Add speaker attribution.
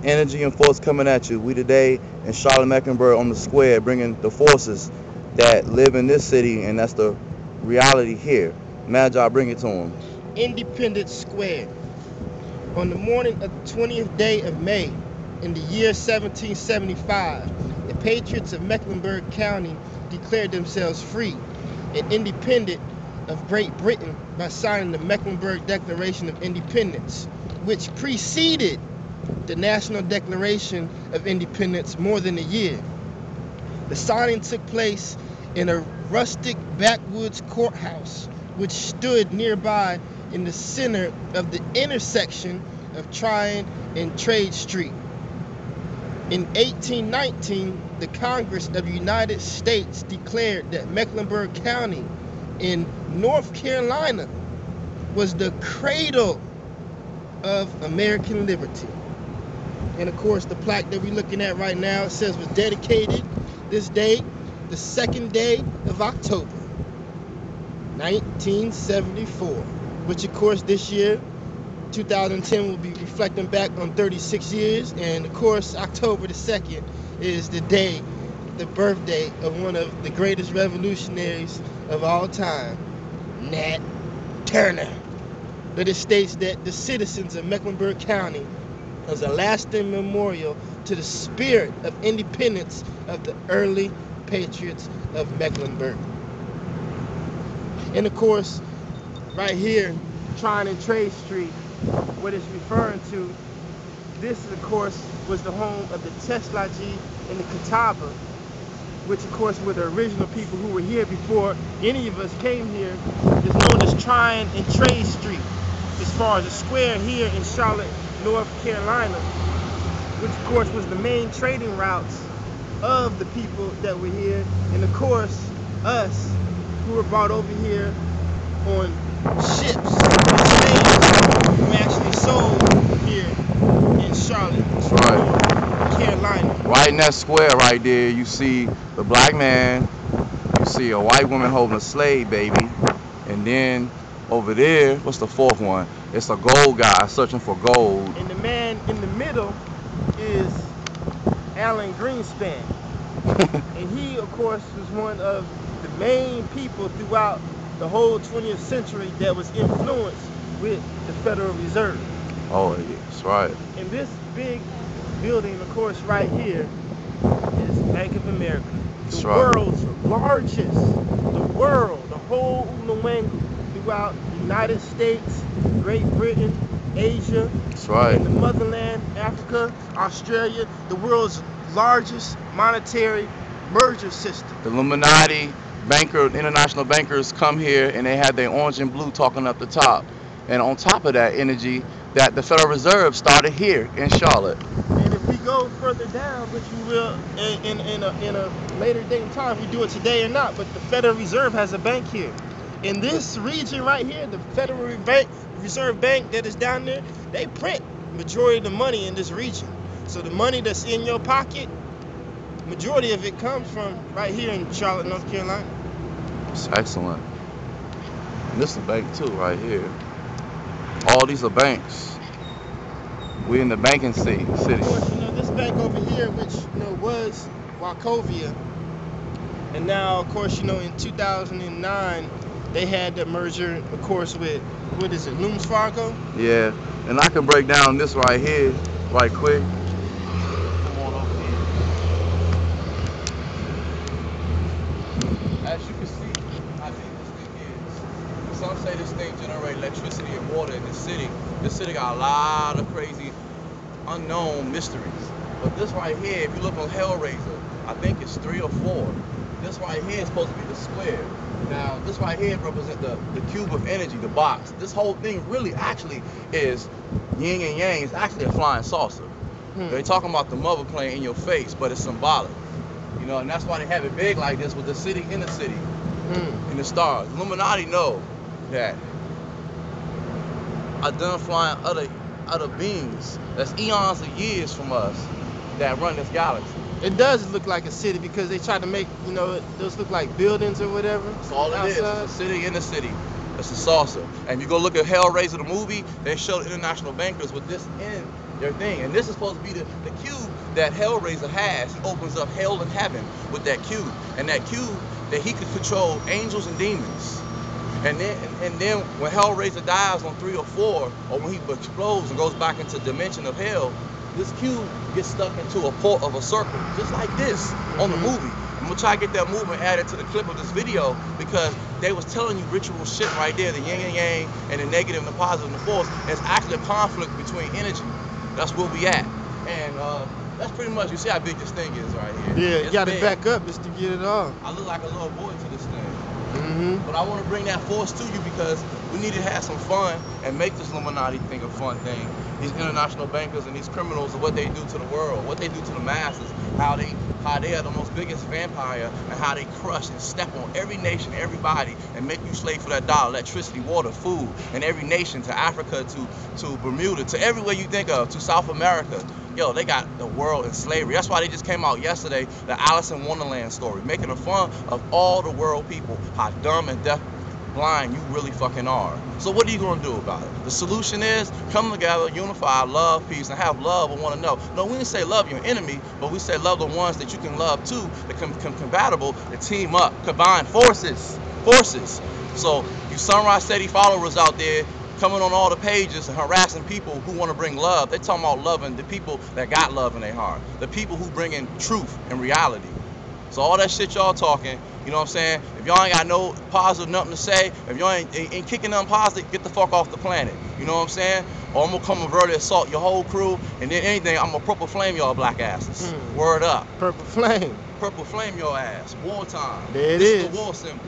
Speaker 1: Energy and force coming at you. We today in Charlotte Mecklenburg on the square, bringing the forces that live in this city, and that's the reality here. Magi, bring it to them.
Speaker 2: Independence Square. On the morning of the 20th day of May, in the year 1775, the Patriots of Mecklenburg County declared themselves free and independent of Great Britain by signing the Mecklenburg Declaration of Independence, which preceded the National Declaration of Independence more than a year. The signing took place in a rustic backwoods courthouse, which stood nearby in the center of the intersection of Tryon and Trade Street. In 1819, the Congress of the United States declared that Mecklenburg County in North Carolina was the cradle of American liberty. And of course, the plaque that we're looking at right now, it says was dedicated this day, the 2nd day of October, 1974, which of course this year, 2010, will be reflecting back on 36 years. And of course, October the 2nd is the day, the birthday of one of the greatest revolutionaries of all time, Nat Turner. But it states that the citizens of Mecklenburg County as a lasting memorial to the spirit of independence of the early patriots of Mecklenburg. And of course, right here, Tryon and Trade Street, what it's referring to, this of course was the home of the Teslaji and the Catawba, which of course were the original people who were here before any of us came here. It's known as Tryon and Trade Street, as far as the square here in Charlotte, North Carolina, which of course was the main trading routes of the people that were here, and of course us who were brought over here on ships, slaves, who actually sold here in Charlotte,
Speaker 1: That's right.
Speaker 2: North Carolina.
Speaker 1: Right in that square right there, you see the black man, you see a white woman holding a slave baby, and then over there, what's the fourth one? It's a gold guy searching for gold.
Speaker 2: And the man in the middle is Alan Greenspan. And he, of course, was one of the main people throughout the whole 20th century that was influenced with the Federal Reserve.
Speaker 1: Oh, that's right.
Speaker 2: And this big building, of course, right here is Bank of America.
Speaker 1: That's
Speaker 2: The
Speaker 1: right.
Speaker 2: world's largest, the world, the whole Umnawang throughout the United States, Great Britain, Asia,
Speaker 1: That's right.
Speaker 2: and the motherland, Africa, Australia, the world's largest monetary merger system.
Speaker 1: The Illuminati international bankers come here and they have their orange and blue talking up the top. And on top of that energy, that the Federal Reserve started here in Charlotte.
Speaker 2: And if we go further down, which we will in a later date and time, if we do it today or not, but the Federal Reserve has a bank here. In this region right here, the Federal Reserve Bank that is down there, they print majority of the money in this region. So the money that's in your pocket, majority of it comes from right here in Charlotte, North Carolina.
Speaker 1: It's excellent. And this is a bank too, right here. All these are banks. We in the banking city.
Speaker 2: Of course, this bank over here, which was Wachovia, and now, of course, in 2009, they had the merger, of course, with what is it, Looms Fargo?
Speaker 1: Yeah, and I can break down this right here, right quick. Come on over here. As you can see, how big this thing is. Some say this thing generates electricity and water in the city. This city got a lot of crazy, unknown mysteries. But this right here, if you look on Hellraiser, I think it's 3 or 4. This right here is supposed to be the square. Now, this right here represents the cube of energy, the box. This whole thing really actually is yin and yang. It's actually a flying saucer. They're talking about the mother plane in your face, but it's symbolic. And that's why they have it big like this with the city in the city, and the stars. Illuminati know that are done flying other beings that's eons of years from us that run this galaxy.
Speaker 2: It does look like a city because they try to make, those look like buildings or whatever.
Speaker 1: That's all it is.
Speaker 2: outside.
Speaker 1: It's a city in the city. It's a saucer. And if you go look at Hellraiser the movie, they show the international bankers with this in their thing. And this is supposed to be the cube that Hellraiser has. He opens up hell and heaven with that cube. And that cube that he could control angels and demons. And then when Hellraiser dies on 3 or 4, or when he explodes and goes back into the dimension of hell, this cube gets stuck into a port of a circle, just like this on the movie. I'm gonna try to get that movement added to the clip of this video, because they was telling you ritual shit right there, the yin and yang, and the negative and the positive and the force. And it's actually a conflict between energy. That's where we at. And that's pretty much, you see how big this thing is right here.
Speaker 2: Yeah,
Speaker 1: it's
Speaker 2: you gotta
Speaker 1: big.
Speaker 2: back up just to get it on.
Speaker 1: I look like a little boy to this thing.
Speaker 2: Mm-hmm.
Speaker 1: But I want to bring that force to you because we need to have some fun and make this Illuminati thing a fun thing. These international bankers and these criminals, and what they do to the world, what they do to the masses, how they are the most biggest vampire, and how they crush and step on every nation, everybody, and make you slave for that dollar, electricity, water, food, and every nation, to Africa, to Bermuda, to everywhere you think of, to South America. Yo, they got the world in slavery. That's why they just came out yesterday, the Alice in Wonderland story, making a fun of all the world people, how dumb and deaf blind you really fucking are. So what are you gonna do about it? The solution is come together, unify, love, peace, and have love with one another. No, we didn't say love your enemy, but we say love the ones that you can love too, that can compatible, to team up, combine forces. So you Sunrise Steady followers out there coming on all the pages and harassing people who want to bring love. They're talking about loving the people that got love in their heart, the people who bring in truth and reality. So all that shit y'all talking, you know what I'm saying? If y'all ain't got no positive nothing to say, if y'all ain't kicking nothing positive, get the fuck off the planet. You know what I'm saying? Or I'm gonna come and verbally assault your whole crew, and then anything, I'm gonna purple flame y'all black asses. Word up.
Speaker 2: Purple flame.
Speaker 1: Purple flame your ass. Wartime.
Speaker 2: There it
Speaker 1: This
Speaker 2: is.
Speaker 1: is the war symbol.